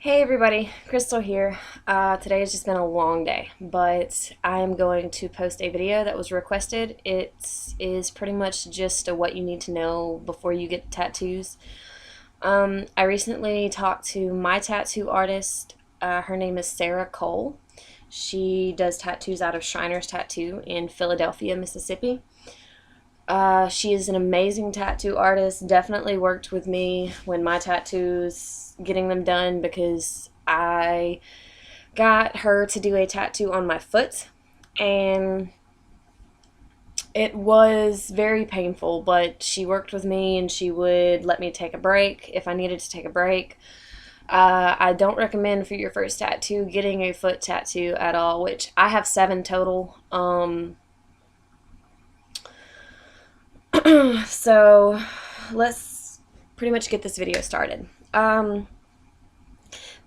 Hey everybody, Crystal here. Today has just been a long day, but I'm going to post a video that was requested. It is pretty much just what you need to know before you get tattoos. I recently talked to my tattoo artist. Her name is Sarah Cole. She does tattoos out of Shriners Tattoo in Philadelphia, Mississippi. She is an amazing tattoo artist. Definitely worked with me when my tattoos, getting them done, because I got her to do a tattoo on my foot, and it was very painful, but she worked with me and she would let me take a break if I needed to take a break. I don't recommend for your first tattoo getting a foot tattoo at all, which I have 7 total. So let's pretty much get this video started.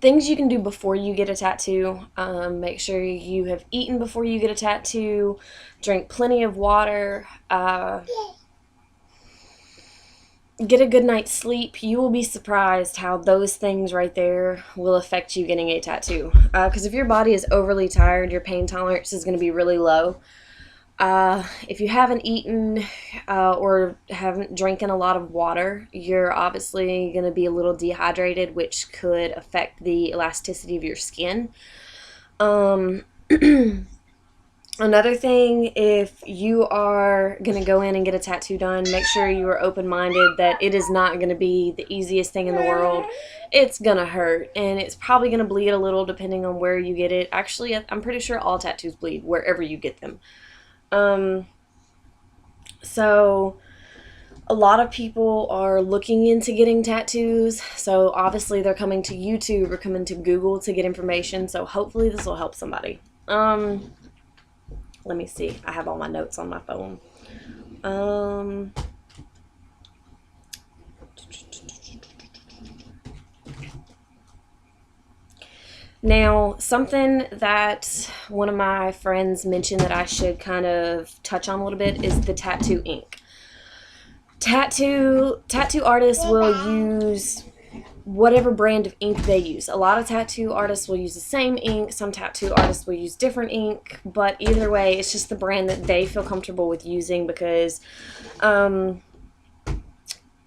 Things you can do before you get a tattoo. Make sure you have eaten before you get a tattoo. Drink plenty of water. Get a good night's sleep. You will be surprised how those things right there will affect you getting a tattoo. Because if your body is overly tired, your pain tolerance is going to be really low. If you haven't eaten or haven't drinking a lot of water, you're obviously going to be a little dehydrated, which could affect the elasticity of your skin. Another thing, if you are going to go in and get a tattoo done, make sure you are open-minded that it is not going to be the easiest thing in the world. It's going to hurt, and it's probably going to bleed a little depending on where you get it. Actually, I'm pretty sure all tattoos bleed wherever you get them. So a lot of people are looking into getting tattoos. So obviously they're coming to YouTube or coming to Google to get information. So hopefully this will help somebody. Let me see. I have all my notes on my phone. Now, something that one of my friends mentioned that I should kind of touch on a little bit is the tattoo ink. Tattoo artists will use whatever brand of ink they use. A lot of tattoo artists will use the same ink. Some tattoo artists will use different ink, but either way, it's just the brand that they feel comfortable with using, because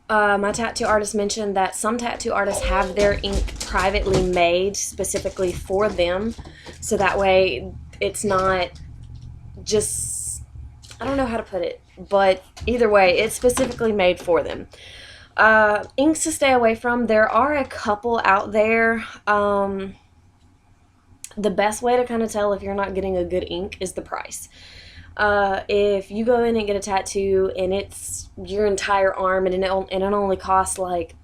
my tattoo artist mentioned that some tattoo artists have their ink privately made specifically for them, so that way it's not just, I don't know how to put it, but either way, it's specifically made for them. Inks to stay away from, there are a couple out there. The best way to kind of tell if you're not getting a good ink is the price. If you go in and get a tattoo and it's your entire arm and it only costs like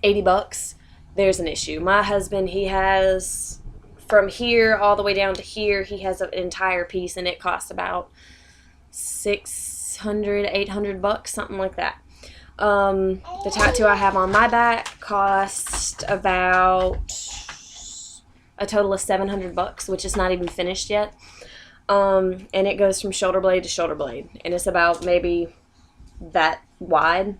$80, there's an issue. My husband, he has from here all the way down to here, he has an entire piece and it costs about $600-800, something like that. The tattoo I have on my back cost about a total of $700, which is not even finished yet. And it goes from shoulder blade to shoulder blade, and it's about maybe that wide.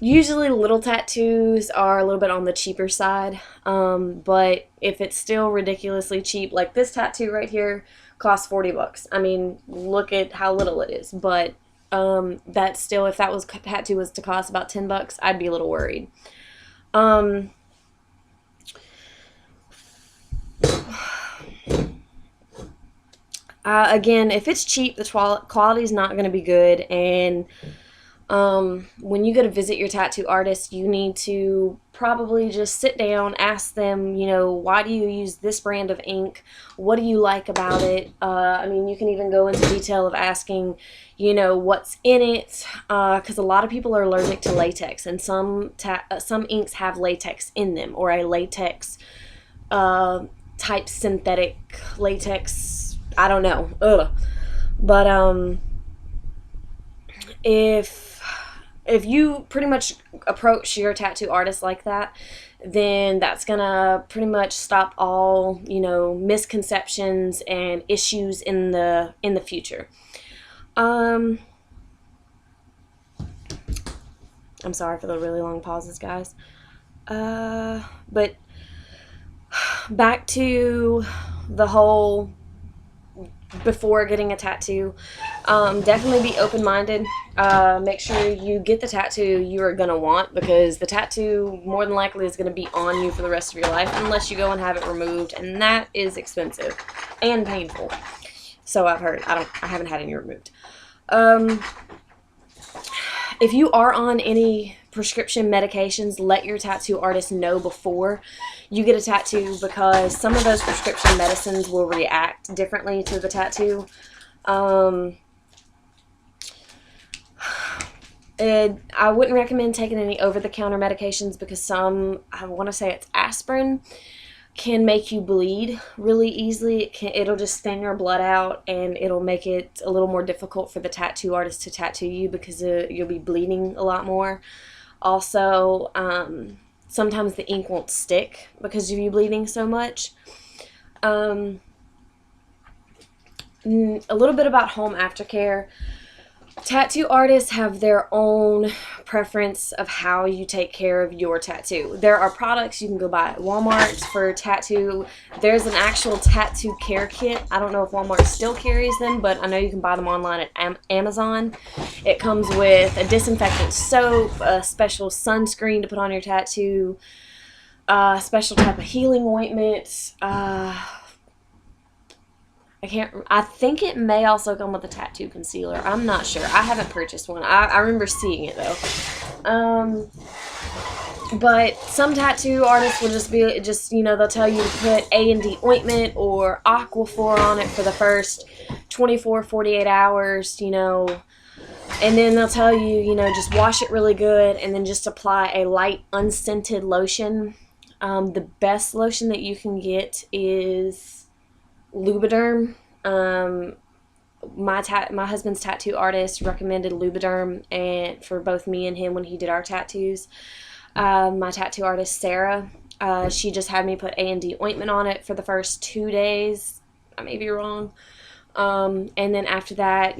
Usually little tattoos are a little bit on the cheaper side, but if it's still ridiculously cheap, like this tattoo right here costs $40. I mean, look at how little it is, but that's still, if that tattoo was to cost about $10, I'd be a little worried. Again, if it's cheap, the quality is not going to be good, and when you go to visit your tattoo artist, you need to probably just sit down, ask them, why do you use this brand of ink? What do you like about it? I mean, you can even go into detail of asking, what's in it, because a lot of people are allergic to latex, and some inks have latex in them, or a latex type synthetic latex. I don't know. But if you pretty much approach your tattoo artist like that, then that's gonna pretty much stop all misconceptions and issues in the future. I'm sorry for the really long pauses, guys. But back to the whole before getting a tattoo, definitely be open-minded. Make sure you get the tattoo you are going to want, because the tattoo more than likely is going to be on you for the rest of your life unless you go and have it removed, and that is expensive and painful. So I've heard. I haven't had any removed. If you are on any prescription medications, let your tattoo artist know before you get a tattoo, because some of those prescription medicines will react differently to the tattoo. I wouldn't recommend taking any over-the-counter medications, because some, I want to say it's aspirin, can make you bleed really easily. It'll just thin your blood out, and it'll make it a little more difficult for the tattoo artist to tattoo you, because you'll be bleeding a lot more. Also, sometimes the ink won't stick because of you bleeding so much. A little bit about home aftercare. Tattoo artists have their own preference of how you take care of your tattoo. There are products you can go buy at Walmart for tattoo. There's an actual tattoo care kit. I don't know if Walmart still carries them, but I know you can buy them online at Amazon. It comes with a disinfectant soap, a special sunscreen to put on your tattoo, a special type of healing ointment. I think it may also come with a tattoo concealer. I'm not sure. I haven't purchased one. I remember seeing it though. But some tattoo artists will just they'll tell you to put A&D ointment or Aquaphor on it for the first 24, 48 hours, and then they'll tell you, just wash it really good and then just apply a light unscented lotion. The best lotion that you can get is Lubriderm. My husband's tattoo artist recommended Lubriderm and for both me and him when he did our tattoos. My tattoo artist Sarah, she just had me put A&D ointment on it for the first 2 days. I may be wrong. And then after that,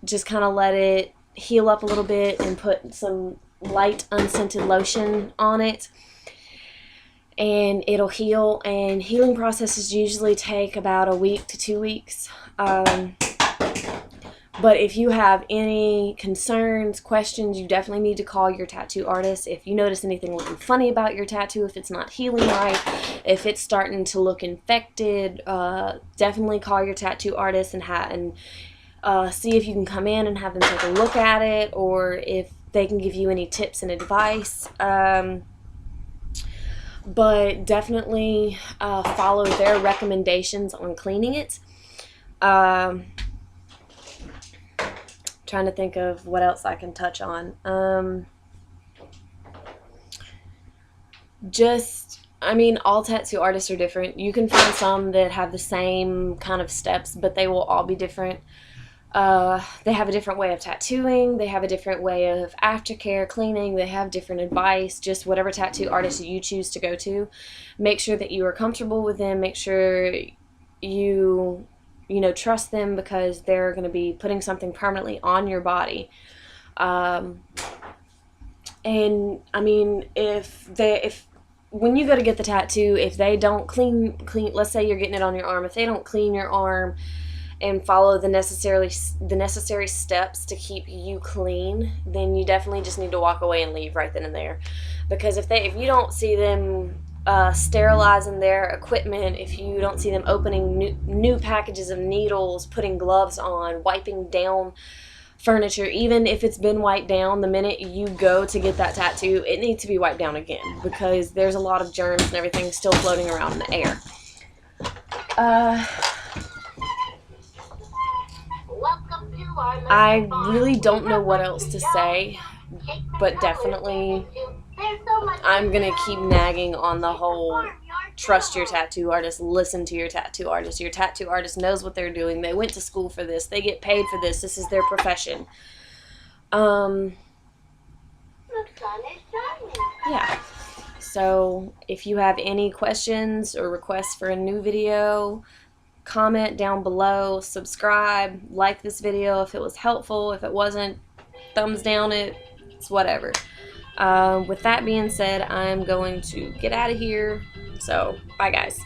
just kind of let it heal up a little bit and put some light unscented lotion on it, and it'll heal. And healing processes usually take about a week to 2 weeks. But if you have any concerns, questions, you definitely need to call your tattoo artist. If you notice anything looking funny about your tattoo, if it's not healing right, if it's starting to look infected, definitely call your tattoo artist and see if you can come in and have them take a look at it, or if they can give you any tips and advice. But definitely follow their recommendations on cleaning it. Trying to think of what else I can touch on. All tattoo artists are different. You can find some that have the same kind of steps, but they will all be different. They have a different way of tattooing. They have a different way of aftercare, cleaning. They have different advice. Just whatever tattoo artist you choose to go to, make sure that you are comfortable with them. Make sure you trust them, because they're going to be putting something permanently on your body. If when you go to get the tattoo, if they don't clean, let's say you're getting it on your arm, if they don't clean your arm and follow the necessary steps to keep you clean, then you definitely just need to walk away and leave right then and there. Because if you don't see them sterilizing their equipment, if you don't see them opening new packages of needles, putting gloves on, wiping down furniture, even if it's been wiped down, the minute you go to get that tattoo, it needs to be wiped down again, because there's a lot of germs and everything still floating around in the air. I really don't know what else to say, but definitely I'm going to keep nagging on the whole trust your tattoo artist, listen to your tattoo artist. Your tattoo artist knows what they're doing. They went to school for this. They get paid for this. This is their profession. Yeah. So if you have any questions or requests for a new video, comment down below, subscribe, like this video if it was helpful. If it wasn't, thumbs down it. It's whatever. With that being said, I'm going to get out of here. So, bye guys.